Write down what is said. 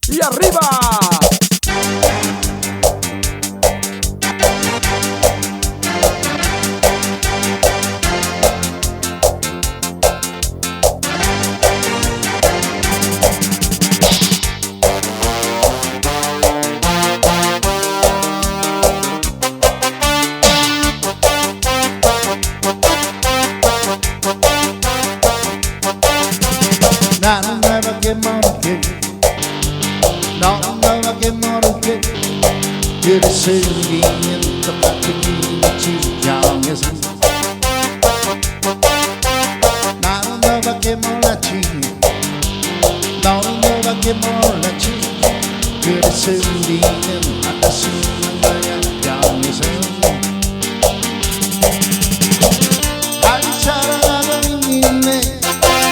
y arriba. 나는 너밖에 모르게 너는 너밖에 모르게 그래서 우리는 똑같은 지경에서 나는 너밖에 몰랐지 너는 너밖에 몰랐지 그래서 우리는 만났으면